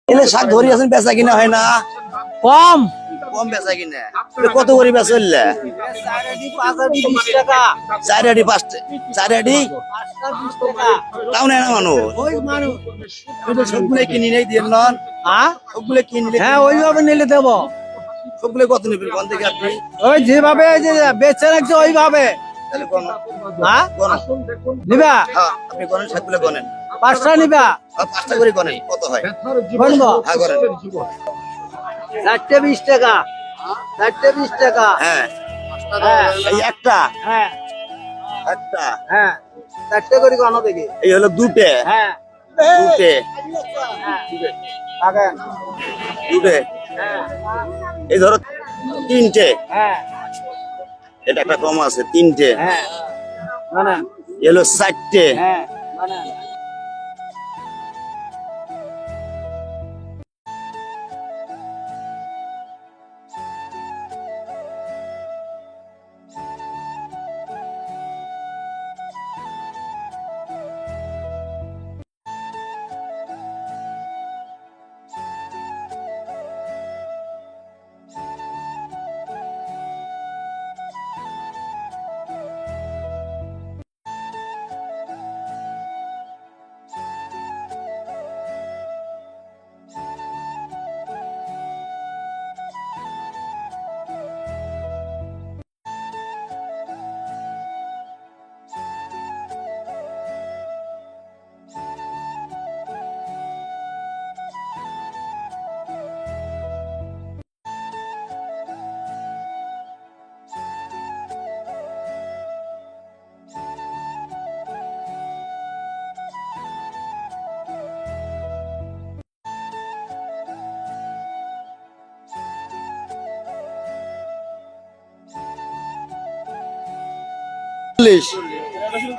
এলে শাক ধরি আছেন বেচা কিনা হয় না? কম কম বেচা কিনা কত করে বেচলে? 4 আটি 5 4 আটি তাও নেয় না মানুষ। সবগুলো কিনি নেই দিয়ে নন সবগুলো কিনলে হ্যাঁ ওইভাবে নিলে দেবো। সবগুলো কত নেবেন কোন থেকে আপনি? ওই যেভাবে যে বেচে রাখছে ওইভাবে। তাহলে কোন হ্যাঁ কোন নিবা হ্যাঁ আপনি কোন সবগুলো কোনেন 5টা নিবা 5টা করে কোনেন কত হয়? বলবো হ্যাঁ করেন 4টে 20 টাকা 4টে 20 টাকা। হ্যাঁ হ্যাঁ এই একটা হ্যাঁ একটা হ্যাঁ 4টে করে কোন দেখি। এই হলো দুটে হ্যাঁ দুটে আগেন দুটে হ্যাঁ এই ধরো তিনটে হ্যাঁ এটা একটা কম আছে তিনটে হ্যাঁ মানে এলো 4টে হ্যাঁ মানে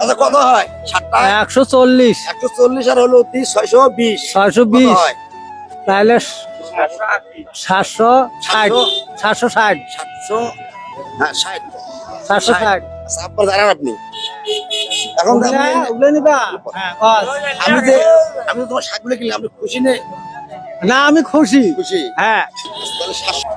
আচ্ছা কত হয় 7টা 140 140 আর হলো 620 620 হয় তাহলে 760 760 700 হ্যাঁ 60 760 আচ্ছা, আপনার জানেন আপনি এখন তো আপনি- উলে নিবা হ্যাঁ বস। আমি তো তোমার শাকগুলো কিনলাম আপনি খুশি নেই? না আমি খুশি খুশি হ্যাঁ তাহলে 700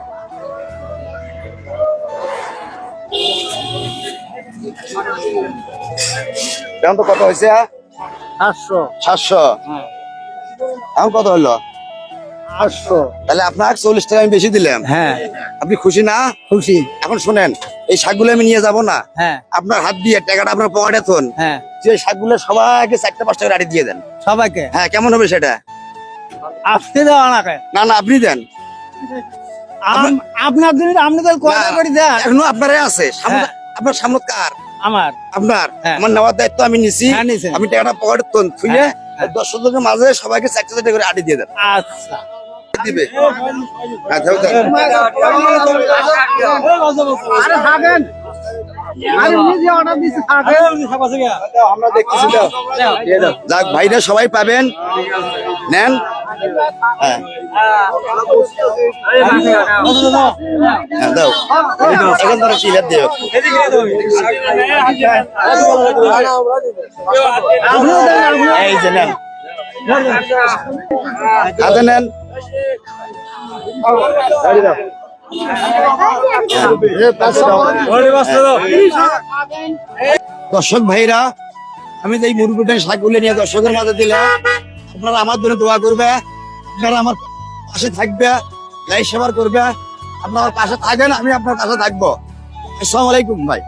এখন তো কত হয়েছে 800 700 হ্যাঁ এখন কত হলো 800 তাহলে আপনাকে 40 টাকা আমি বেশি দিলাম হ্যাঁ আপনি খুশি না? খুশি এখন শুনেন এই শাকগুলো আমি নিয়ে যাব না হ্যাঁ আপনার হাত দিয়ে টাকাটা আপনার পকেটে থন হ্যাঁ যে শাকগুলো সবাইকে 4টা 5টা করে আড়ি দিয়ে দেন। সবাইকে হ্যাঁ কেমন হবে সেটা? আপনি দেওয়া নাকে না না আপনি দেন আপনার জন্য আপনি তো কয়টা না, করে দেন এখনো আপনারে আছে হ্যাঁ। আপনার সামনে কার আমার আপনার হ্যাঁ। আমার নেওয়ার দায়িত্ব আমি নিছি হ্যাঁ, নিছেন। আপনি টাকাটা পকেটে থন থুইয়ে হ্যাঁ, হ্যাঁ। 10 জনের মাঝে সবাইকে 4টা 4টা করে আড়ি দিয়ে দেন আচ্ছা দিবে হ্যাঁ দাও দেন আরে থাকেন আরে উনি যে অর্ডার দিছে থাকেন আমরা দেখতেছি দাও দিয়ে দাও যাক ভাইরা সবাই পাবেন নেন হ্যাঁ হ্যাঁ দাও এখন ধরো চিলার দিও এই যে নেন হাতে নেন দর্শক ভাইরা আমি যে এই মুরগিটা শাকগুলো নিয়ে দর্শকের মাঝে দিলাম আপনারা আমার জন্য দোয়া করবে আপনারা আমার পাশে থাকবে লাইক শেয়ার করবে আপনারা পাশে থাকেন আমি আপনার পাশে থাকবো আসসালামু আলাইকুম ভাই।